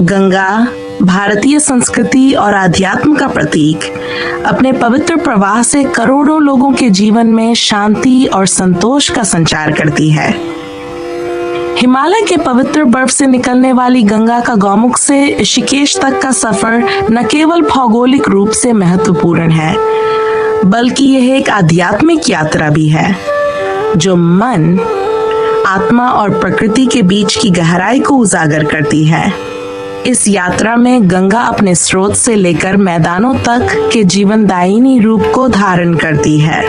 गंगा भारतीय संस्कृति और आध्यात्म का प्रतीक अपने पवित्र प्रवाह से करोड़ों लोगों के जीवन में शांति और संतोष का संचार करती है। हिमालय के पवित्र बर्फ से निकलने वाली गंगा का गौमुख से ऋषिकेश तक का सफर न केवल भौगोलिक रूप से महत्वपूर्ण है, बल्कि यह एक आध्यात्मिक यात्रा भी है जो मन, आत्मा और प्रकृति के बीच की गहराई को उजागर करती है। इस यात्रा में गंगा अपने स्रोत से लेकर मैदानों तक के जीवनदायिनी रूप को धारण करती है।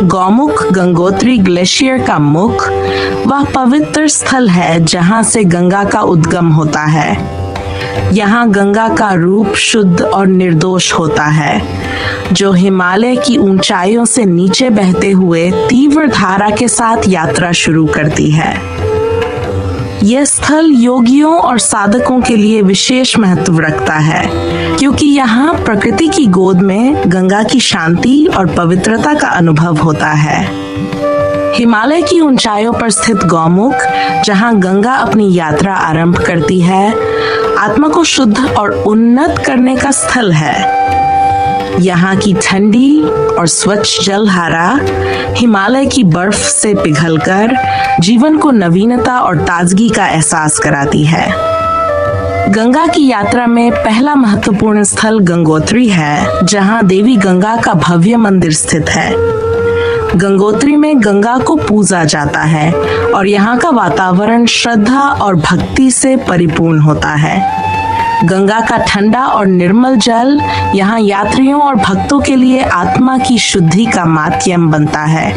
गौमुख गंगोत्री ग्लेशियर का मुख वह पवित्र स्थल है जहां से गंगा का उद्गम होता है। यहाँ गंगा का रूप शुद्ध और निर्दोष होता है, जो हिमालय की ऊंचाइयों से नीचे बहते हुए तीव्र धारा के साथ यात्रा शुरू करती है। यह स्थल योगियों और साधकों के लिए विशेष महत्व रखता है, क्योंकि यहाँ प्रकृति की गोद में गंगा की शांति और पवित्रता का अनुभव होता है। हिमालय की ऊंचाइयों पर स्थित गौमुख, जहाँ गंगा अपनी यात्रा आरंभ करती है, आत्मा को शुद्ध और उन्नत करने का स्थल है। यहाँ की ठंडी और स्वच्छ जलधारा हिमालय की बर्फ से पिघलकर जीवन को नवीनता और ताजगी का एहसास कराती है। गंगा की यात्रा में पहला महत्वपूर्ण स्थल गंगोत्री है, जहाँ देवी गंगा का भव्य मंदिर स्थित है। गंगोत्री में गंगा को पूजा जाता है और यहाँ का वातावरण श्रद्धा और भक्ति से परिपूर्ण होता है। गंगा का ठंडा और निर्मल जल यहाँ यात्रियों और भक्तों के लिए आत्मा की शुद्धि का माध्यम बनता है।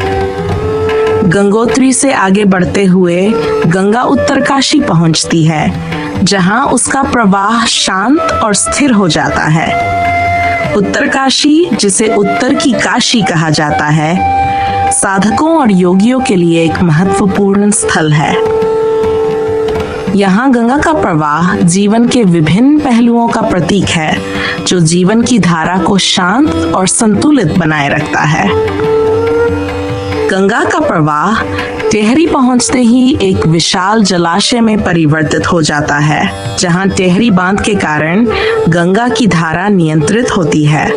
गंगोत्री से आगे बढ़ते हुए गंगा उत्तरकाशी पहुंचती है, जहाँ उसका प्रवाह शांत और स्थिर हो जाता है। उत्तरकाशी, जिसे उत्तर की काशी कहा जाता है, साधकों और योगियों के लिए एक महत्वपूर्ण स्थल है। यहाँ गंगा का प्रवाह जीवन के विभिन्न पहलुओं का प्रतीक है, जो जीवन की धारा को शांत और संतुलित बनाए रखता है। गंगा का प्रवाह टेहरी पहुंचते ही एक विशाल जलाशय में परिवर्तित हो जाता है, जहाँ टेहरी बांध के कारण गंगा की धारा नियंत्रित होती है।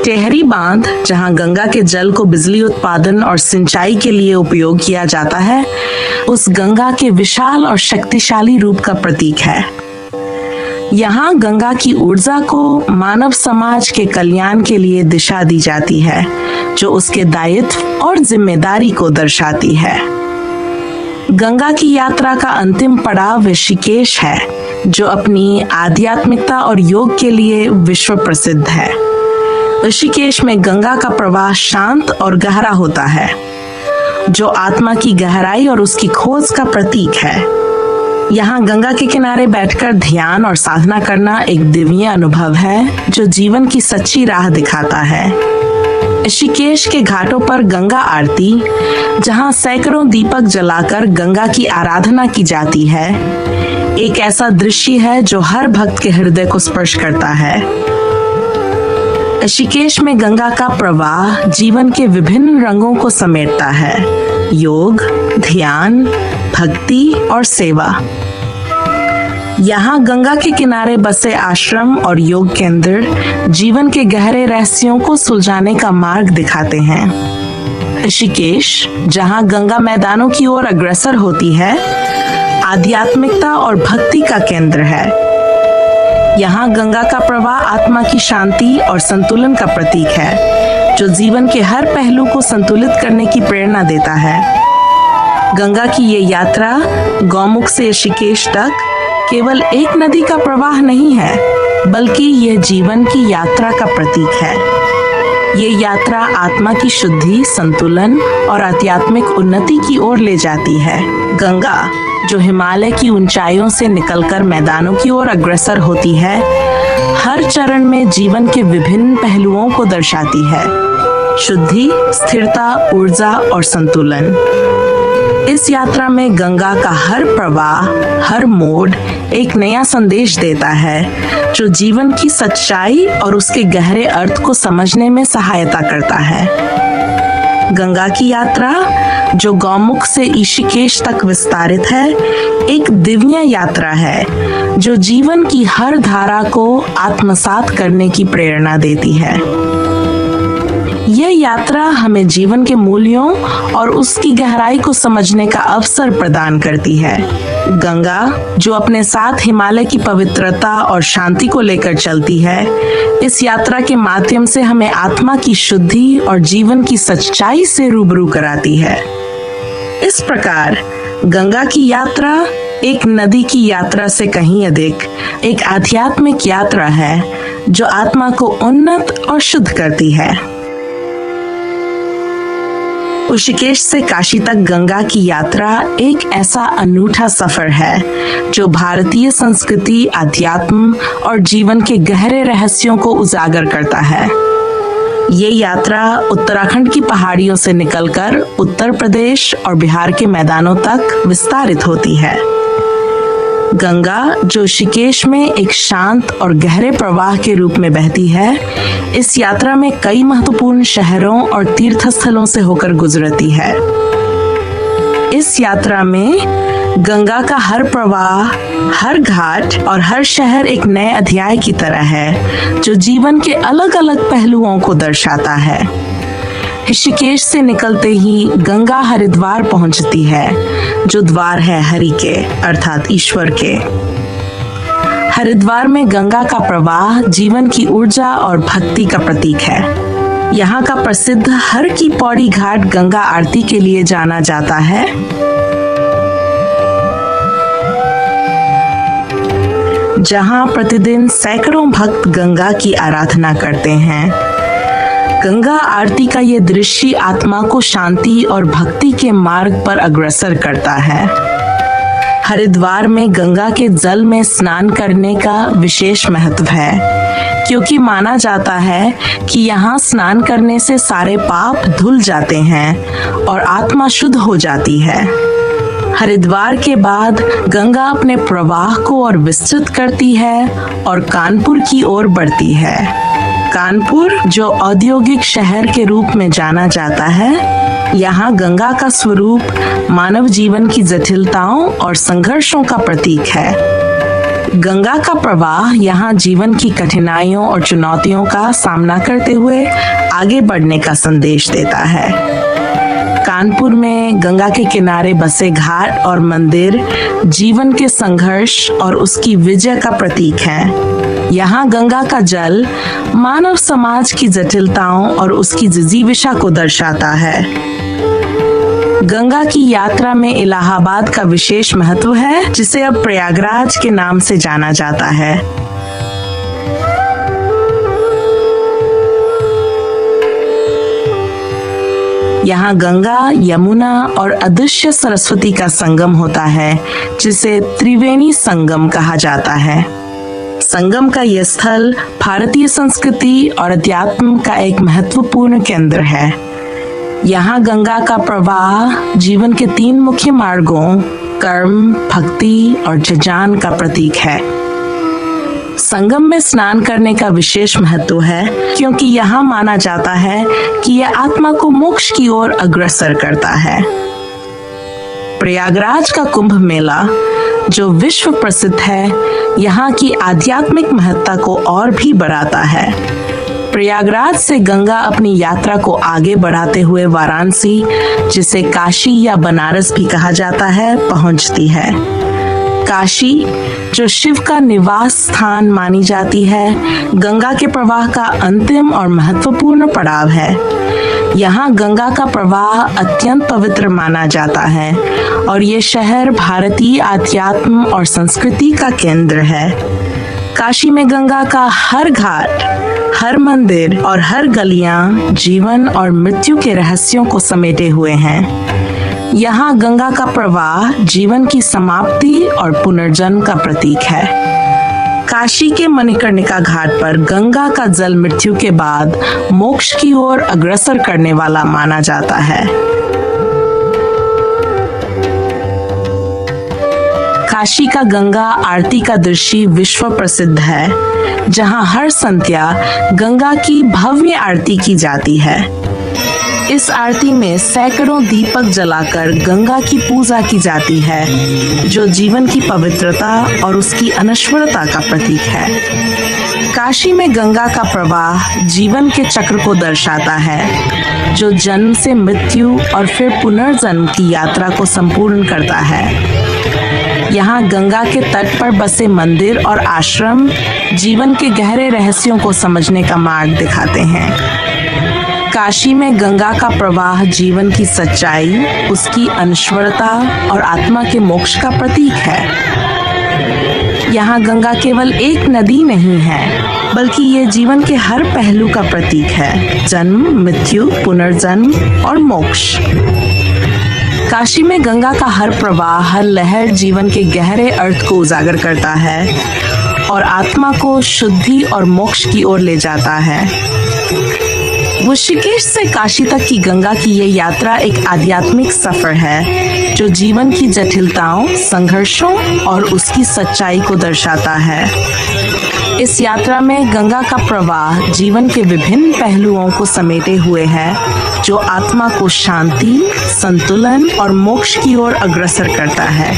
टेहरी बांध, जहां गंगा के जल को बिजली उत्पादन और सिंचाई के लिए उपयोग किया जाता है, उस गंगा के विशाल और शक्तिशाली रूप का प्रतीक है। यहाँ गंगा की ऊर्जा को मानव समाज के कल्याण के लिए दिशा दी जाती है, जो उसके दायित्व और जिम्मेदारी को दर्शाती है। गंगा की यात्रा का अंतिम पड़ाव ऋषिकेश है, जो अपनी आध्यात्मिकता और योग के लिए विश्व प्रसिद्ध है। ऋषिकेश में गंगा का प्रवाह शांत और गहरा होता है, जो आत्मा की गहराई और उसकी खोज का प्रतीक है। यहाँ गंगा के किनारे बैठकर ध्यान और साधना करना एक दिव्य अनुभव है, जो जीवन की सच्ची राह दिखाता है। ऋषिकेश के घाटों पर गंगा आरती, जहाँ सैकड़ों दीपक जलाकर गंगा की आराधना की जाती है, एक ऐसा दृश्य है जो हर भक्त के हृदय को स्पर्श करता है। ऋषिकेश में गंगा का प्रवाह जीवन के विभिन्न रंगों को समेटता है: योग, ध्यान, भक्ति और सेवा। यहाँ गंगा के किनारे बसे आश्रम और योग केंद्र जीवन के गहरे रहस्यों को सुलझाने का मार्ग दिखाते हैं। ऋषिकेश, जहाँ गंगा मैदानों की ओर अग्रसर होती है, आध्यात्मिकता और भक्ति का केंद्र है। यहाँ गंगा का प्रवाह आत्मा की शांति और संतुलन का प्रतीक है, जो जीवन के हर पहलू को संतुलित करने की प्रेरणा देता है। गंगा की ये यात्रा गौमुख से ऋषिकेश तक केवल एक नदी का प्रवाह नहीं है, बल्कि यह जीवन की यात्रा का प्रतीक है। ये यात्रा आत्मा की शुद्धि, संतुलन और आध्यात्मिक उन्नति की ओर ले जाती है। गंगा, जो हिमालय की ऊंचाइयों से निकलकर मैदानों की ओर अग्रसर होती है, हर चरण में जीवन के विभिन्न पहलुओं को दर्शाती है: शुद्धि, स्थिरता, ऊर्जा और संतुलन। इस यात्रा में गंगा का हर प्रवाह, हर मोड़ एक नया संदेश देता है, जो जीवन की सच्चाई और उसके गहरे अर्थ को समझने में सहायता करता है। गंगा की यात्रा, जो गौमुख से ऋषिकेश तक विस्तारित है, एक दिव्य यात्रा है जो जीवन की हर धारा को आत्मसात करने की प्रेरणा देती है। यह यात्रा हमें जीवन के मूल्यों और उसकी गहराई को समझने का अवसर प्रदान करती है। गंगा, जो अपने साथ हिमालय की पवित्रता और शांति को लेकर चलती है, इस यात्रा के माध्यम से हमें आत्मा की शुद्धि और जीवन की सच्चाई से रूबरू कराती है। इस प्रकार गंगा की यात्रा एक नदी की यात्रा से कहीं अधिक एक आध्यात्मिक यात्रा है जो आत्मा को उन्नत और शुद्ध करती है। ऋषिकेश से काशी तक गंगा की यात्रा एक ऐसा अनूठा सफर है जो भारतीय संस्कृति, अध्यात्म और जीवन के गहरे रहस्यों को उजागर करता है। ये यात्रा उत्तराखंड की पहाड़ियों से निकलकर उत्तर प्रदेश और बिहार के मैदानों तक विस्तारित होती है। गंगा, जो ऋषिकेश में एक शांत और गहरे प्रवाह के रूप में बहती है, इस यात्रा में कई महत्वपूर्ण शहरों और तीर्थ स्थलों से होकर गुजरती है। इस यात्रा में गंगा का हर प्रवाह, हर घाट और हर शहर एक नए अध्याय की तरह है जो जीवन के अलग अलग पहलुओं को दर्शाता है। ऋषिकेश से निकलते ही गंगा हरिद्वार पहुंचती है, जो द्वार है हरि के अर्थात ईश्वर के। हरिद्वार में गंगा का प्रवाह जीवन की ऊर्जा और भक्ति का प्रतीक है। यहाँ का प्रसिद्ध हर की पौड़ी घाट गंगा आरती के लिए जाना जाता है। जहाँ प्रतिदिन सैकड़ों भक्त गंगा की आराधना करते हैं। गंगा आरती का ये दृश्य आत्मा को शांति और भक्ति के मार्ग पर अग्रसर करता है। हरिद्वार में गंगा के जल में स्नान करने का विशेष महत्व है, क्योंकि माना जाता है कि यहाँ स्नान करने से सारे पाप धुल जाते हैं और आत्मा शुद्ध हो जाती है। हरिद्वार के बाद गंगा अपने प्रवाह को और विस्तृत करती है और कानपुर की ओर बढ़ती है। कानपुर, जो औद्योगिक शहर के रूप में जाना जाता है, यहाँ गंगा का स्वरूप मानव जीवन की जटिलताओं और संघर्षों का प्रतीक है। गंगा का प्रवाह यहाँ जीवन की कठिनाइयों और चुनौतियों का सामना करते हुए आगे बढ़ने का संदेश देता है। कानपुर में गंगा के किनारे बसे घाट और मंदिर जीवन के संघर्ष और उसकी विजय का प्रतीक है। यहाँ गंगा का जल मानव समाज की जटिलताओं और उसकी जिजीविषा को दर्शाता है। गंगा की यात्रा में इलाहाबाद का विशेष महत्व है, जिसे अब प्रयागराज के नाम से जाना जाता है। यहाँ गंगा, यमुना और अदृश्य सरस्वती का संगम होता है, जिसे त्रिवेणी संगम कहा जाता है। संगम का यह स्थल भारतीय संस्कृति और अध्यात्म का एक महत्वपूर्ण केंद्र है। यहाँ गंगा का प्रवाह जीवन के 3 मुख्य मार्गों कर्म, भक्ति और जजान का प्रतीक है। संगम में स्नान करने का विशेष महत्व है, क्योंकि यहाँ माना जाता है कि यह आत्मा को मोक्ष की ओर अग्रसर करता है। प्रयागराज का कुंभ मेला, जो विश्व प्रसिद्ध है, यहाँ की आध्यात्मिक महत्ता को और भी बढ़ाता है। प्रयागराज से गंगा अपनी यात्रा को आगे बढ़ाते हुए वाराणसी, जिसे काशी या बनारस भी कहा जाता है, पहुंचती है। काशी, जो शिव का निवास स्थान मानी जाती है, गंगा के प्रवाह का अंतिम और महत्वपूर्ण पड़ाव है। यहाँ गंगा का प्रवाह अत्यंत पवित्र माना जाता है और ये शहर भारतीय आध्यात्म और संस्कृति का केंद्र है। काशी में गंगा का हर घाट, हर मंदिर और हर गलियां जीवन और मृत्यु के रहस्यों को समेटे हुए हैं। यहाँ गंगा का प्रवाह जीवन की समाप्ति और पुनर्जन्म का प्रतीक है। काशी के मणिकर्णिका घाट पर गंगा का जल मृत्यु के बाद मोक्ष की ओर अग्रसर करने वाला माना जाता है। काशी का गंगा आरती का दृश्य विश्व प्रसिद्ध है, जहां हर संध्या गंगा की भव्य आरती की जाती है। इस आरती में सैकड़ों दीपक जलाकर गंगा की पूजा की जाती है, जो जीवन की पवित्रता और उसकी अनश्वरता का प्रतीक है। काशी में गंगा का प्रवाह जीवन के चक्र को दर्शाता है, जो जन्म से मृत्यु और फिर पुनर्जन्म की यात्रा को संपूर्ण करता है। यहाँ गंगा के तट पर बसे मंदिर और आश्रम जीवन के गहरे रहस्यों को समझने का मार्ग दिखाते हैं। काशी में गंगा का प्रवाह जीवन की सच्चाई, उसकी अनश्वरता और आत्मा के मोक्ष का प्रतीक है। यहाँ गंगा केवल एक नदी नहीं है, बल्कि ये जीवन के हर पहलू का प्रतीक है: जन्म, मृत्यु, पुनर्जन्म और मोक्ष। काशी में गंगा का हर प्रवाह, हर लहर जीवन के गहरे अर्थ को उजागर करता है और आत्मा को शुद्धि और मोक्ष की ओर ले जाता है। ऋषिकेश से काशी तक की गंगा की ये यात्रा एक आध्यात्मिक सफर है, जो जीवन की जटिलताओं, संघर्षों और उसकी सच्चाई को दर्शाता है। इस यात्रा में गंगा का प्रवाह जीवन के विभिन्न पहलुओं को समेटे हुए है, जो आत्मा को शांति, संतुलन और मोक्ष की ओर अग्रसर करता है।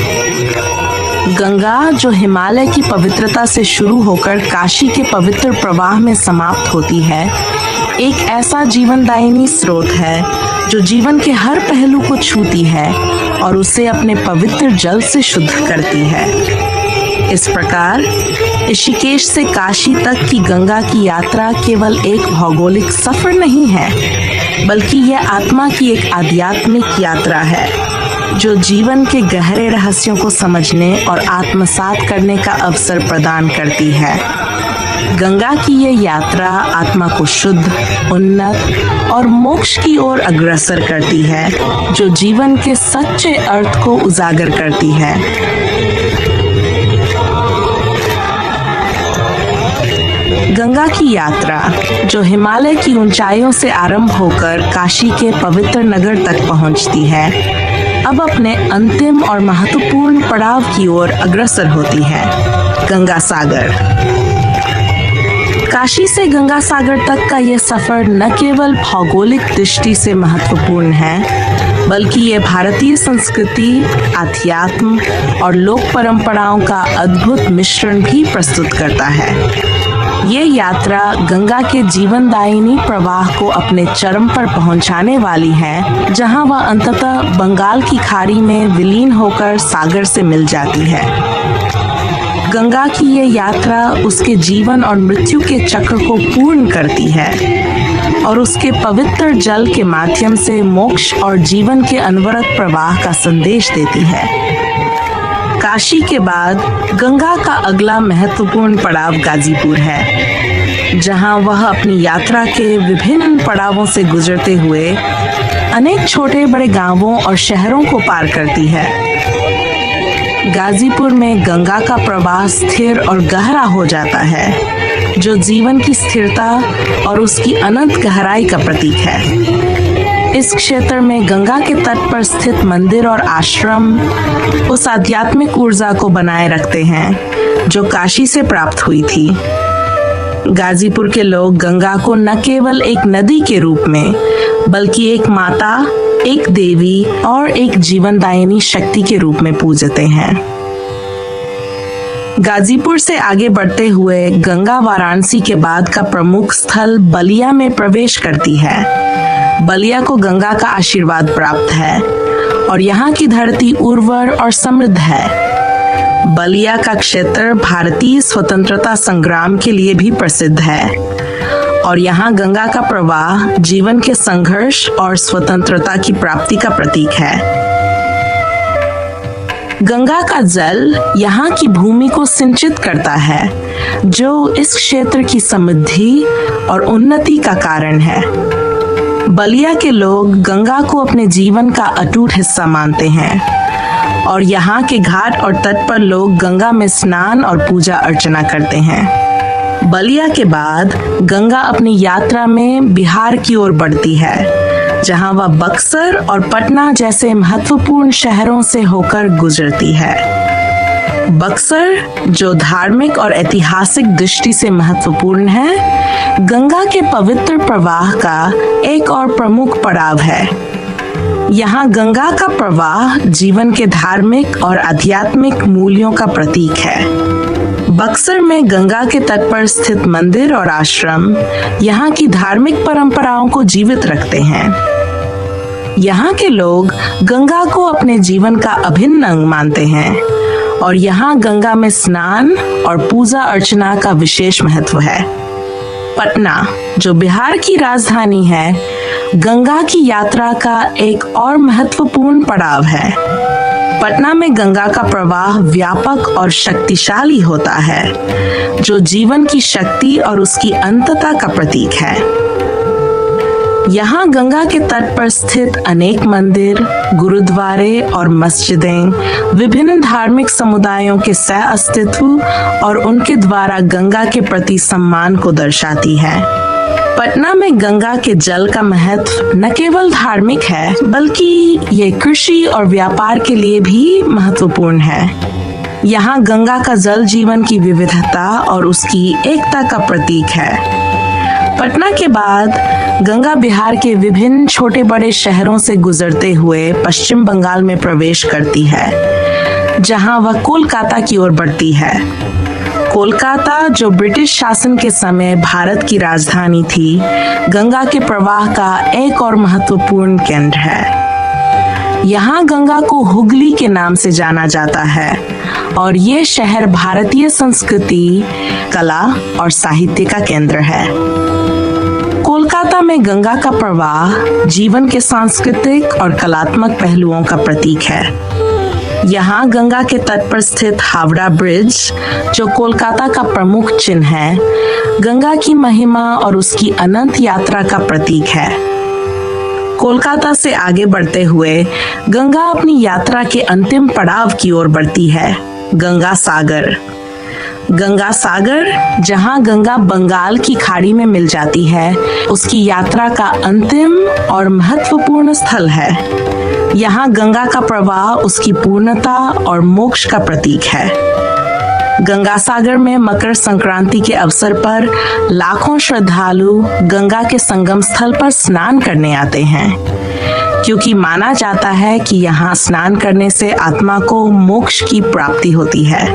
गंगा, जो हिमालय की पवित्रता से शुरू होकर काशी के पवित्र प्रवाह में समाप्त होती है, एक ऐसा जीवनदायिनी स्रोत है जो जीवन के हर पहलू को छूती है और उसे अपने पवित्र जल से शुद्ध करती है। इस प्रकार ऋषिकेश से काशी तक की गंगा की यात्रा केवल एक भौगोलिक सफर नहीं है, बल्कि यह आत्मा की एक आध्यात्मिक यात्रा है, जो जीवन के गहरे रहस्यों को समझने और आत्मसात करने का अवसर प्रदान करती है। गंगा की ये यात्रा आत्मा को शुद्ध, उन्नत और मोक्ष की ओर अग्रसर करती है, जो जीवन के सच्चे अर्थ को उजागर करती है। गंगा की यात्रा, जो हिमालय की ऊंचाइयों से आरंभ होकर काशी के पवित्र नगर तक पहुंचती है, अब अपने अंतिम और महत्वपूर्ण पड़ाव की ओर अग्रसर होती है: गंगा सागर। काशी से गंगा सागर तक का यह सफर न केवल भौगोलिक दृष्टि से महत्वपूर्ण है, बल्कि ये भारतीय संस्कृति, अध्यात्म और लोक परंपराओं का अद्भुत मिश्रण भी प्रस्तुत करता है। ये यात्रा गंगा के जीवनदायिनी प्रवाह को अपने चरम पर पहुंचाने वाली है, जहां वह अंततः बंगाल की खाड़ी में विलीन होकर सागर से मिल जाती है। गंगा की ये यात्रा उसके जीवन और मृत्यु के चक्र को पूर्ण करती है और उसके पवित्र जल के माध्यम से मोक्ष और जीवन के अनवरत प्रवाह का संदेश देती है। काशी के बाद गंगा का अगला महत्वपूर्ण पड़ाव गाजीपुर है, जहां वह अपनी यात्रा के विभिन्न पड़ावों से गुजरते हुए अनेक छोटे बड़े गांवों और शहरों को पार करती है। गाजीपुर में गंगा का प्रवाह स्थिर और गहरा हो जाता है, जो जीवन की स्थिरता और उसकी अनंत गहराई का प्रतीक है। इस क्षेत्र में गंगा के तट पर स्थित मंदिर और आश्रम उस आध्यात्मिक ऊर्जा को बनाए रखते हैं जो काशी से प्राप्त हुई थी। गाजीपुर के लोग गंगा को न केवल एक नदी के रूप में, बल्कि एक माता, एक देवी और एक जीवनदायिनी शक्ति के रूप में पूजते हैं। गाजीपुर से आगे बढ़ते हुए गंगा वाराणसी के बाद का प्रमुख स्थल बलिया में प्रवेश करती है। बलिया को गंगा का आशीर्वाद प्राप्त है और यहाँ की धरती उर्वर और समृद्ध है। बलिया का क्षेत्र भारतीय स्वतंत्रता संग्राम के लिए भी प्रसिद्ध है और यहाँ गंगा का प्रवाह जीवन के संघर्ष और स्वतंत्रता की प्राप्ति का प्रतीक है। गंगा का जल यहाँ की भूमि को सिंचित करता है, जो इस क्षेत्र की समृद्धि और उन्नति का कारण है। बलिया के लोग गंगा को अपने जीवन का अटूट हिस्सा मानते हैं और यहाँ के घाट और तट पर लोग गंगा में स्नान और पूजा अर्चना करते हैं। बलिया के बाद गंगा अपनी यात्रा में बिहार की ओर बढ़ती है, जहां वह बक्सर और पटना जैसे महत्वपूर्ण शहरों से होकर गुजरती है। बक्सर, जो धार्मिक और ऐतिहासिक दृष्टि से महत्वपूर्ण है, गंगा के पवित्र प्रवाह का एक और प्रमुख पड़ाव है। यहाँ गंगा का प्रवाह जीवन के धार्मिक और आध्यात्मिक मूल्यों का प्रतीक है। बक्सर में गंगा के तट पर स्थित मंदिर और आश्रम यहाँ की धार्मिक परंपराओं को जीवित रखते हैं। यहाँ के लोग गंगा को अपने जीवन का अभिन्न अंग मानते हैं और यहाँ गंगा में स्नान और पूजा अर्चना का विशेष महत्व है। पटना, जो बिहार की राजधानी है, गंगा की यात्रा का एक और महत्वपूर्ण पड़ाव है। पटना में गंगा का प्रवाह व्यापक और शक्तिशाली होता है, जो जीवन की शक्ति और उसकी अनंतता का प्रतीक है। यहाँ गंगा के तट पर स्थित अनेक मंदिर, गुरुद्वारे और मस्जिदें विभिन्न धार्मिक समुदायों के सह अस्तित्व और उनके द्वारा गंगा के प्रति सम्मान को दर्शाती है। पटना में गंगा के जल का महत्व न केवल धार्मिक है, बल्कि ये कृषि और व्यापार के लिए भी महत्वपूर्ण है। यहाँ गंगा का जल जीवन की विविधता और उसकी एकता का प्रतीक है। पटना के बाद गंगा बिहार के विभिन्न छोटे बड़े शहरों से गुजरते हुए पश्चिम बंगाल में प्रवेश करती है, जहां वह कोलकाता की ओर बढ़ती है। कोलकाता, जो ब्रिटिश शासन के समय भारत की राजधानी थी, गंगा के प्रवाह का एक और महत्वपूर्ण केंद्र है। यहाँ गंगा को हुगली के नाम से जाना जाता है और ये शहर भारतीय संस्कृति, कला और साहित्य का केंद्र है। कोलकाता में गंगा का प्रवाह जीवन के सांस्कृतिक और कलात्मक पहलुओं का प्रतीक है। यहाँ गंगा के तट पर स्थित हावड़ा ब्रिज, जो कोलकाता का प्रमुख चिन्ह है, गंगा की महिमा और उसकी अनंत यात्रा का प्रतीक है। कोलकाता से आगे बढ़ते हुए गंगा अपनी यात्रा के अंतिम पड़ाव की ओर बढ़ती है, गंगा सागर। गंगा सागर, जहां गंगा बंगाल की खाड़ी में मिल जाती है, उसकी यात्रा का अंतिम और महत्वपूर्ण स्थल है। यहाँ गंगा का प्रवाह उसकी पूर्णता और मोक्ष का प्रतीक है। गंगा सागर में मकर संक्रांति के अवसर पर लाखों श्रद्धालु गंगा के संगम स्थल पर स्नान करने आते हैं, क्योंकि माना जाता है कि यहाँ स्नान करने से आत्मा को मोक्ष की प्राप्ति होती है।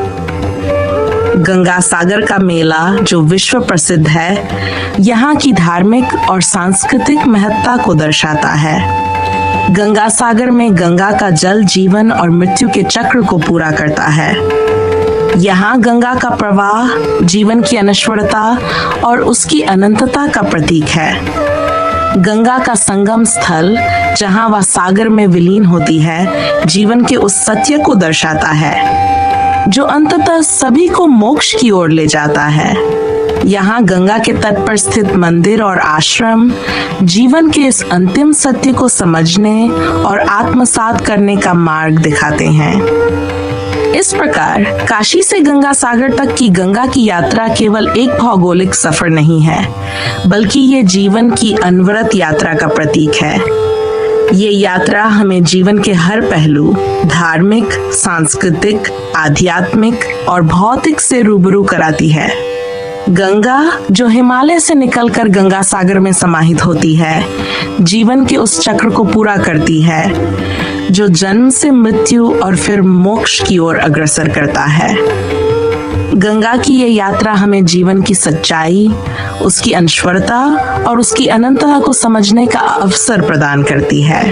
गंगा सागर का मेला, जो विश्व प्रसिद्ध है, यहाँ की धार्मिक और सांस्कृतिक महत्ता को दर्शाता है। गंगा सागर में गंगा का जल जीवन और मृत्यु के चक्र को पूरा करता है। यहाँ गंगा का प्रवाह जीवन की अनश्वरता और उसकी अनंतता का प्रतीक है। गंगा का संगम स्थल, जहाँ वह सागर में विलीन होती है, जीवन के उस सत्य को दर्शाता है, जो अंततः सभी को मोक्ष की ओर ले जाता है। यहाँ गंगा के तट पर स्थित मंदिर और आश्रम जीवन के इस अंतिम सत्य को समझने और आत्मसात करने का मार्ग दिखाते हैं। इस प्रकार काशी से गंगा सागर तक की गंगा की यात्रा केवल एक भौगोलिक सफर नहीं है, बल्कि ये जीवन की अनवरत यात्रा का प्रतीक है। ये यात्रा हमें जीवन के हर पहलू, धार्मिक, सांस्कृतिक, आध्यात्मिक और भौतिक से रूबरू कराती है। गंगा, जो हिमालय से निकलकर गंगा सागर में समाहित होती है, जीवन के उस चक्र को पूरा करती है, जो जन्म से मृत्यु और फिर मोक्ष की ओर अग्रसर करता है। गंगा की ये यात्रा हमें जीवन की सच्चाई, उसकी अनश्वरता और उसकी अनंतता को समझने का अवसर प्रदान करती है।